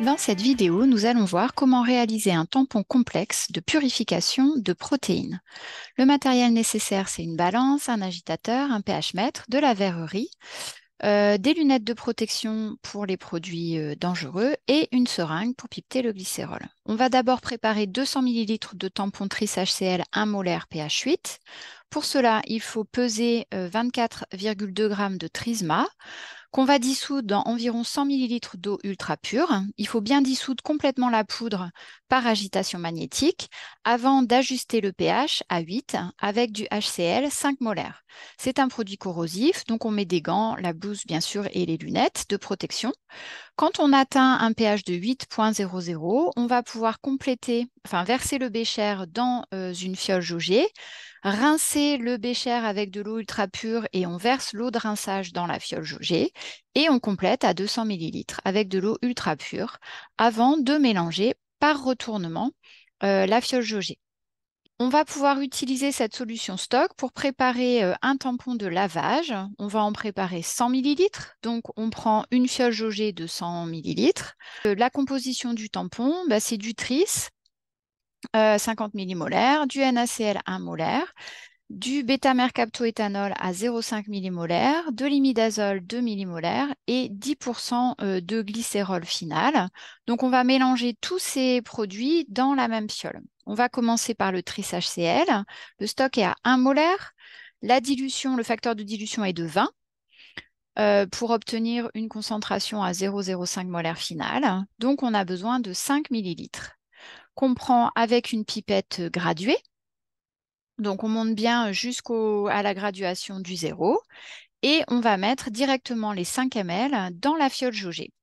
Dans cette vidéo, nous allons voir comment réaliser un tampon complexe de purification de protéines. Le matériel nécessaire, c'est une balance, un agitateur, un pH-mètre, de la verrerie, des lunettes de protection pour les produits dangereux et une seringue pour pipeter le glycérol. On va d'abord préparer 200 ml de tampon Tris HCl 1 molaire pH 8. Pour cela, il faut peser 24,2 g de Trisma qu'on va dissoudre dans environ 100 ml d'eau ultra pure. Il faut bien dissoudre complètement la poudre par agitation magnétique avant d'ajuster le pH à 8 avec du HCl 5 molaires. C'est un produit corrosif, donc on met des gants, la blouse bien sûr et les lunettes de protection. Quand on atteint un pH de 8,00, on va pouvoir verser le bécher dans une fiole jaugée, rincer le bécher avec de l'eau ultra pure et on verse l'eau de rinçage dans la fiole jaugée et on complète à 200 ml avec de l'eau ultra pure avant de mélanger par retournement la fiole jaugée. On va pouvoir utiliser cette solution stock pour préparer un tampon de lavage. On va en préparer 100 ml. Donc, on prend une fiole jaugée de 100 ml. La composition du tampon, c'est du Tris, 50 millimolaires, du NaCl 1 molaire, du bêta-mercaptoéthanol à 0,5 millimolaire, de l'imidazole 2 millimolaires et 10% de glycérol final. Donc, on va mélanger tous ces produits dans la même fiole. On va commencer par le Tris HCl. Le stock est à 1 molaire. La dilution, le facteur de dilution est de 20 pour obtenir une concentration à 0,05 molaire finale. Donc, on a besoin de 5 millilitres qu'on prend avec une pipette graduée. Donc, on monte bien jusqu'à la graduation du 0 et on va mettre directement les 5 ml dans la fiole jaugée.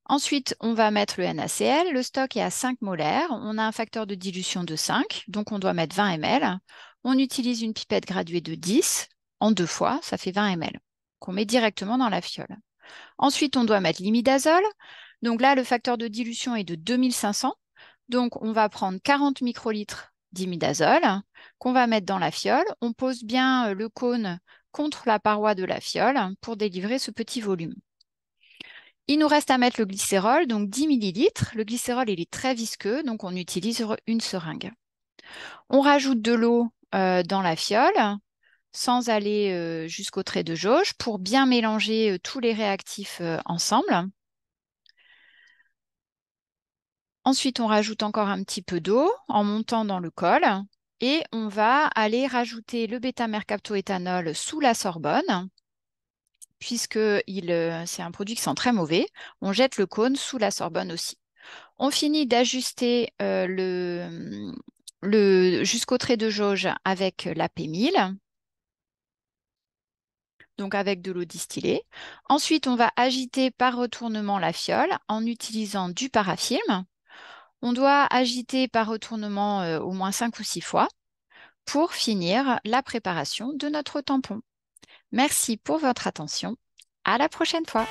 Ensuite, on va mettre le NaCl. Le stock est à 5 molaires. On a un facteur de dilution de 5, donc on doit mettre 20 ml. On utilise une pipette graduée de 10 en 2 fois, ça fait 20 ml qu'on met directement dans la fiole. Ensuite, on doit mettre l'imidazole. Donc là, le facteur de dilution est de 2500. Donc, on va prendre 40 microlitres d'imidazole qu'on va mettre dans la fiole. On pose bien le cône contre la paroi de la fiole pour délivrer ce petit volume. Il nous reste à mettre le glycérol, donc 10 millilitres. Le glycérol, il est très visqueux, donc on utilise une seringue. On rajoute de l'eau dans la fiole sans aller jusqu'au trait de jauge pour bien mélanger tous les réactifs ensemble. Ensuite, on rajoute encore un petit peu d'eau en montant dans le col et on va aller rajouter le bêta-mercaptoéthanol sous la sorbonne puisque c'est un produit qui sent très mauvais. On jette le cône sous la sorbonne aussi. On finit d'ajuster jusqu'au trait de jauge avec la P1000, donc avec de l'eau distillée. Ensuite, on va agiter par retournement la fiole en utilisant du parafilm. On doit agiter par retournement au moins 5 ou 6 fois pour finir la préparation de notre tampon. Merci pour votre attention. À la prochaine fois.